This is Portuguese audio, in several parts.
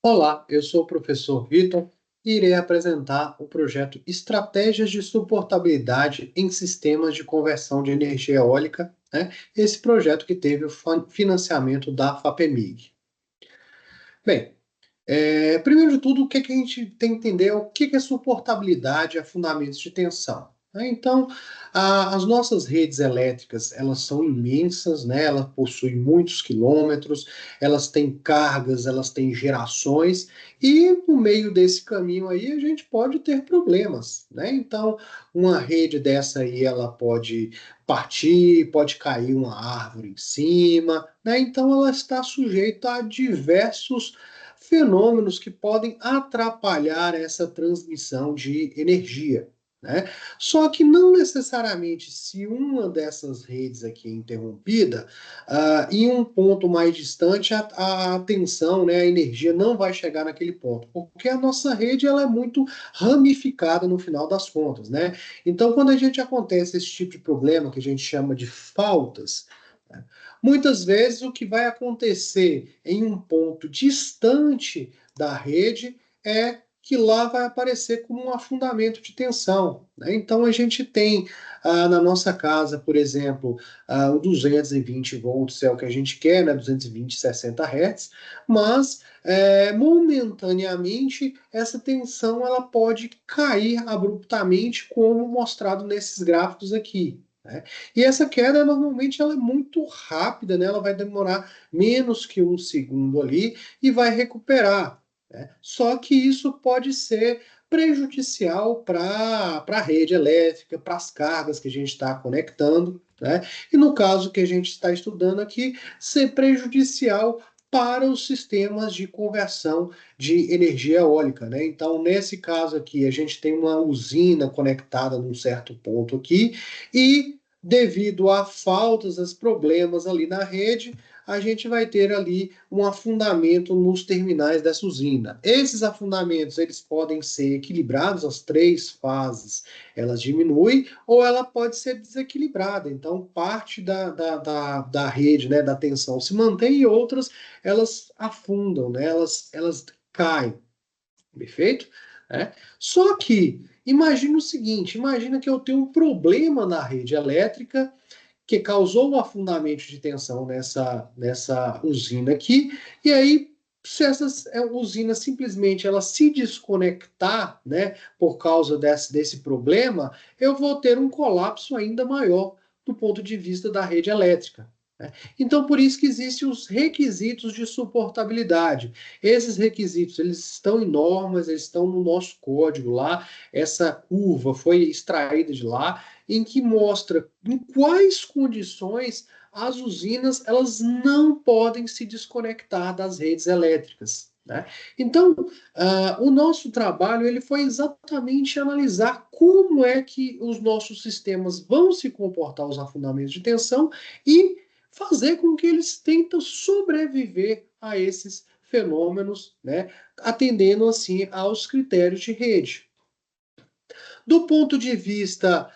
Olá, eu sou o professor Vitor e irei apresentar o projeto Estratégias de Suportabilidade em Sistemas de Conversão de Energia Eólica, né? Esse projeto que teve o financiamento da FAPEMIG. Bem, primeiro de tudo, o que a gente tem que entender é o que é suportabilidade a fundamentos de tensão, né? Então, as nossas redes elétricas, elas são imensas, né? Elas possuem muitos quilômetros, elas têm cargas, elas têm gerações, e no meio desse caminho aí a gente pode ter problemas, né? Então, uma rede dessa aí, ela pode partir, pode cair uma árvore em cima, né? Então, ela está sujeita a diversos fenômenos que podem atrapalhar essa transmissão de energia, né? Só que não necessariamente se uma dessas redes aqui é interrompida, em um ponto mais distante a tensão, né, a energia não vai chegar naquele ponto, porque a nossa rede ela é muito ramificada no final das contas, né? Então, quando a gente acontece esse tipo de problema que a gente chama de faltas, né, muitas vezes o que vai acontecer em um ponto distante da rede é que lá vai aparecer como um afundamento de tensão, né? Então a gente tem na nossa casa, por exemplo, o 220 volts é o que a gente quer, né? 220, 60 Hz, mas momentaneamente essa tensão ela pode cair abruptamente, como mostrado nesses gráficos aqui, né? E essa queda normalmente ela é muito rápida, né? Ela vai demorar menos que um segundo ali e vai recuperar, né? Só que isso pode ser prejudicial para a rede elétrica, para as cargas que a gente está conectando, né? E no caso que a gente está estudando aqui, ser prejudicial para os sistemas de conversão de energia eólica, né? Então, nesse caso aqui, a gente tem uma usina conectada num certo ponto aqui e devido a faltas, a problemas ali na rede, a gente vai ter ali um afundamento nos terminais dessa usina. Esses afundamentos, eles podem ser equilibrados, as três fases, elas diminuem, ou ela pode ser desequilibrada. Então, parte da rede, né, da tensão se mantém e outras, elas afundam, né, elas caem. Perfeito? É. Só que, imagina o seguinte, imagina que eu tenho um problema na rede elétrica que causou um afundamento de tensão nessa usina aqui, e aí, se essa usina simplesmente ela se desconectar, né, por causa desse problema, eu vou ter um colapso ainda maior do ponto de vista da rede elétrica, né? Então, por isso que existem os requisitos de suportabilidade. Esses requisitos, eles estão em normas, eles estão no nosso código lá, essa curva foi extraída de lá, em que mostra em quais condições as usinas elas não podem se desconectar das redes elétricas, né? Então, o nosso trabalho ele foi exatamente analisar como é que os nossos sistemas vão se comportar aos afundamentos de tensão e fazer com que eles tentem sobreviver a esses fenômenos, né? Atendendo assim aos critérios de rede. Do ponto de vista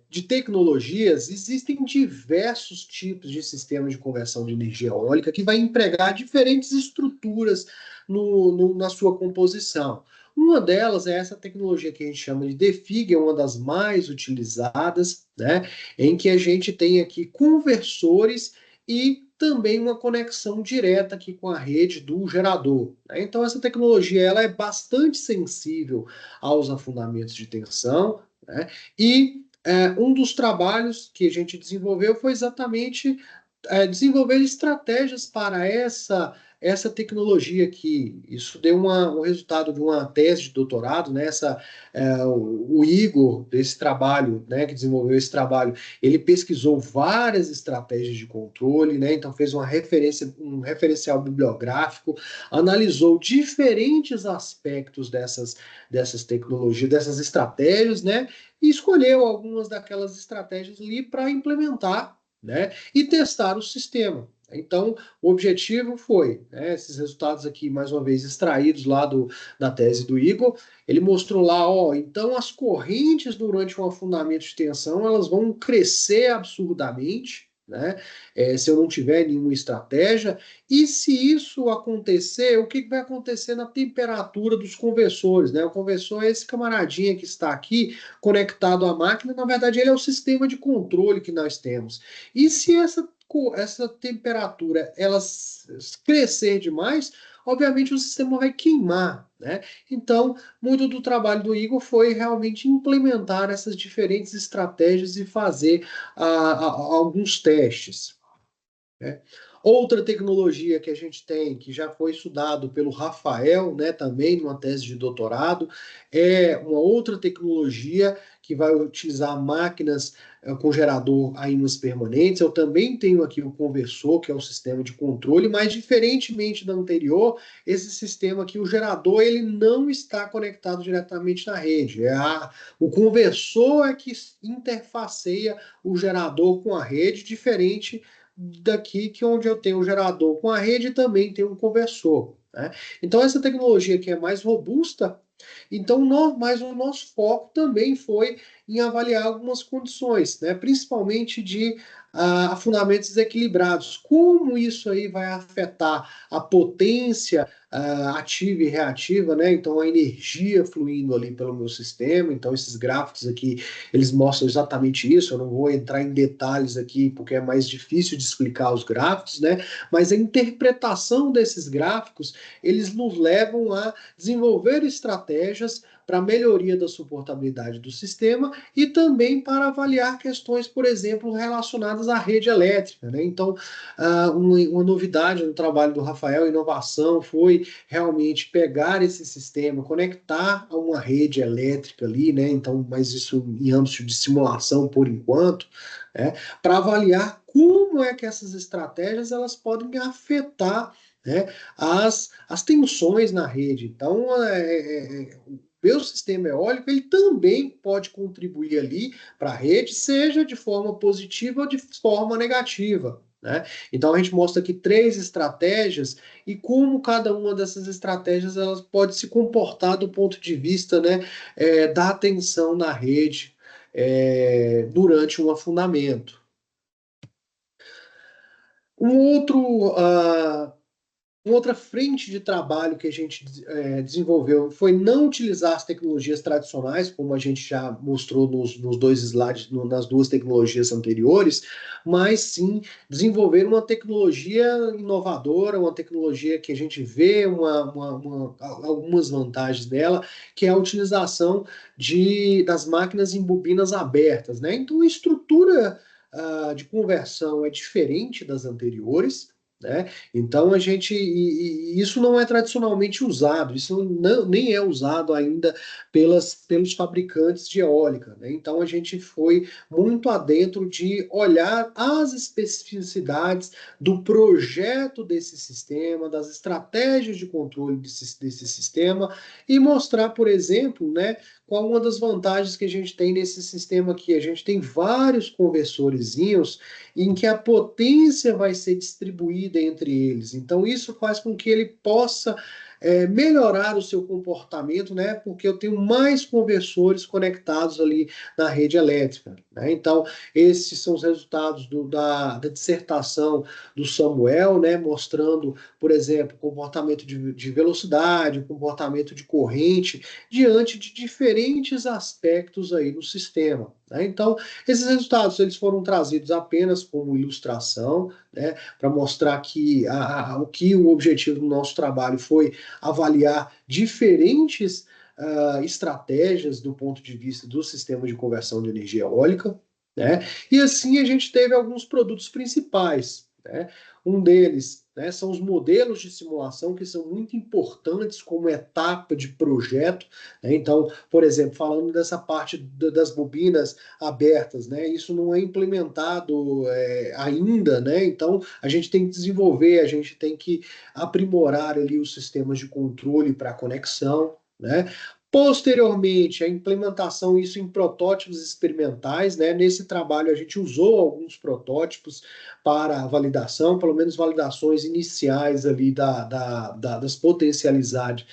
de tecnologias, existem diversos tipos de sistemas de conversão de energia eólica que vai empregar diferentes estruturas na sua composição. Uma delas é essa tecnologia que a gente chama de DeFig, é uma das mais utilizadas, né, em que a gente tem aqui conversores e também uma conexão direta aqui com a rede do gerador, né? Então essa tecnologia ela é bastante sensível aos afundamentos de tensão, né? E um dos trabalhos que a gente desenvolveu foi exatamente desenvolver estratégias para essa tecnologia aqui. Isso deu um resultado de uma tese de doutorado, né? O Igor, desse trabalho, né, que desenvolveu esse trabalho, ele pesquisou várias estratégias de controle, né? Então fez um referencial bibliográfico, analisou diferentes aspectos dessas tecnologias, dessas estratégias, né? E escolheu algumas daquelas estratégias ali para implementar, né? E testar o sistema. Então, o objetivo foi, né, esses resultados aqui, mais uma vez, extraídos lá da tese do Igor, ele mostrou lá, ó, então as correntes durante um afundamento de tensão, elas vão crescer absurdamente, né? Se eu não tiver nenhuma estratégia. E se isso acontecer, o que vai acontecer na temperatura dos conversores, né? O conversor é esse camaradinha que está aqui conectado à máquina, na verdade ele é o sistema de controle que nós temos. E se essa temperatura ela crescer demais, obviamente o sistema vai queimar, né? Então, muito do trabalho do Igor foi realmente implementar essas diferentes estratégias e fazer alguns testes, né? Outra tecnologia que a gente tem, que já foi estudado pelo Rafael, né, também numa tese de doutorado, é uma outra tecnologia que vai utilizar máquinas com gerador a ímãs permanentes. Eu também tenho aqui o conversor, que é o sistema de controle, mas diferentemente da anterior, esse sistema aqui, o gerador, ele não está conectado diretamente na rede. O conversor é que interfaceia o gerador com a rede, diferente daqui que onde eu tenho o gerador com a rede também tem um conversor, né? Então essa tecnologia aqui é mais robusta, então mas o nosso foco também foi em avaliar algumas condições, né? Principalmente de afundamentos desequilibrados. Como isso aí vai afetar a potência ativa e reativa, né? Então a energia fluindo ali pelo meu sistema. Então esses gráficos aqui eles mostram exatamente isso. Eu não vou entrar em detalhes aqui porque é mais difícil de explicar os gráficos, né? Mas a interpretação desses gráficos eles nos levam a desenvolver estratégias para melhoria da suportabilidade do sistema e também para avaliar questões, por exemplo, relacionadas à rede elétrica, né? Então, uma novidade no trabalho do Rafael, inovação, foi realmente pegar esse sistema, conectar a uma rede elétrica ali, né? Então, mas isso em âmbito de simulação por enquanto, né? Para avaliar como é que essas estratégias elas podem afetar, né, as tensões na rede. Então, o meu sistema eólico ele também pode contribuir ali para a rede, seja de forma positiva ou de forma negativa, né? Então a gente mostra aqui três estratégias e como cada uma dessas estratégias elas pode se comportar do ponto de vista, né, da tensão na rede durante um afundamento. Um outro Uma outra frente de trabalho que a gente desenvolveu foi não utilizar as tecnologias tradicionais, como a gente já mostrou nos dois slides, nas duas tecnologias anteriores, mas sim desenvolver uma tecnologia inovadora, uma tecnologia que a gente vê algumas vantagens dela, que é a utilização das máquinas em bobinas abertas, né? Então a estrutura de conversão é diferente das anteriores, né? Então e isso não é tradicionalmente usado, isso nem é usado ainda pelos fabricantes de eólica, né? Então a gente foi muito adentro de olhar as especificidades do projeto desse sistema, das estratégias de controle desse sistema e mostrar, por exemplo, né, qual uma das vantagens que a gente tem nesse sistema aqui. A gente tem vários conversorzinhos em que a potência vai ser distribuída entre eles. Então, isso faz com que ele possa melhorar o seu comportamento, né? Porque eu tenho mais conversores conectados ali na rede elétrica, né? Então, esses são os resultados da dissertação do Samuel, né? Mostrando, por exemplo, comportamento de velocidade, comportamento de corrente, diante de diferentes aspectos aí no sistema, né? Então, esses resultados eles foram trazidos apenas como ilustração, né, para mostrar que o objetivo do nosso trabalho foi avaliar diferentes estratégias do ponto de vista do sistema de conversão de energia eólica, né? E assim a gente teve alguns produtos principais, né? Um deles, né, são os modelos de simulação que são muito importantes como etapa de projeto, né? Então, por exemplo, falando dessa parte das bobinas abertas, né? Isso não é implementado ainda, né? Então a gente tem que desenvolver, a gente tem que aprimorar ali os sistemas de controle para conexão, né? Posteriormente, a implementação isso em protótipos experimentais, né? Nesse trabalho a gente usou alguns protótipos para validação, pelo menos validações iniciais ali das potencialidades,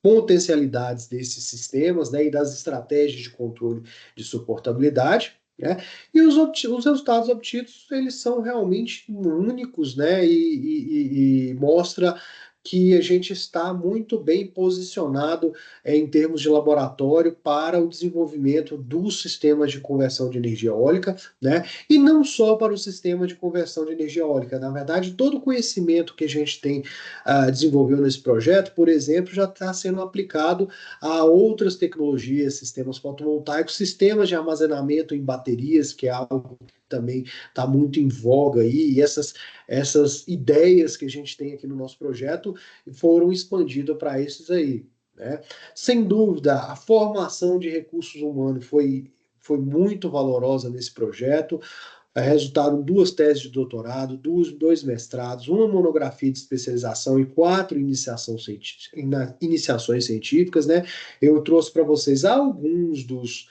potencialidades desses sistemas, né, e das estratégias de controle de suportabilidade. né? E os resultados obtidos, eles são realmente únicos, né? E mostra que a gente está muito bem posicionado em termos de laboratório para o desenvolvimento dos sistemas de conversão de energia eólica, né? E não só para o sistema de conversão de energia eólica. Na verdade, todo o conhecimento que a gente tem desenvolveu nesse projeto, por exemplo, já está sendo aplicado a outras tecnologias, sistemas fotovoltaicos, sistemas de armazenamento em baterias, que é algo que também está muito em voga aí, e essas ideias que a gente tem aqui no nosso projeto foram expandidas para esses aí. Né? Sem dúvida, a formação de recursos humanos foi muito valorosa nesse projeto. Resultaram duas teses de doutorado, dois mestrados, uma monografia de especialização e quatro iniciações científicas, né? Eu trouxe para vocês alguns dos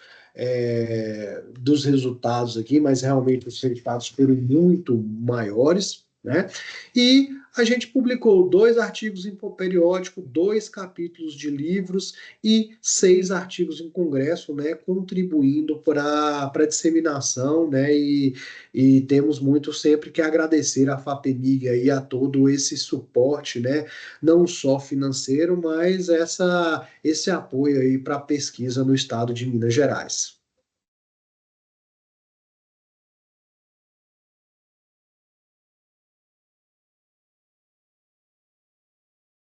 resultados aqui, mas realmente os resultados foram muito maiores, né? E a gente publicou dois artigos em periódico, dois capítulos de livros e seis artigos em congresso, né? Contribuindo para a disseminação, né? E temos muito sempre que agradecer à FAPEMIG e a todo esse suporte, né? Não só financeiro, mas esse apoio aí para a pesquisa no estado de Minas Gerais.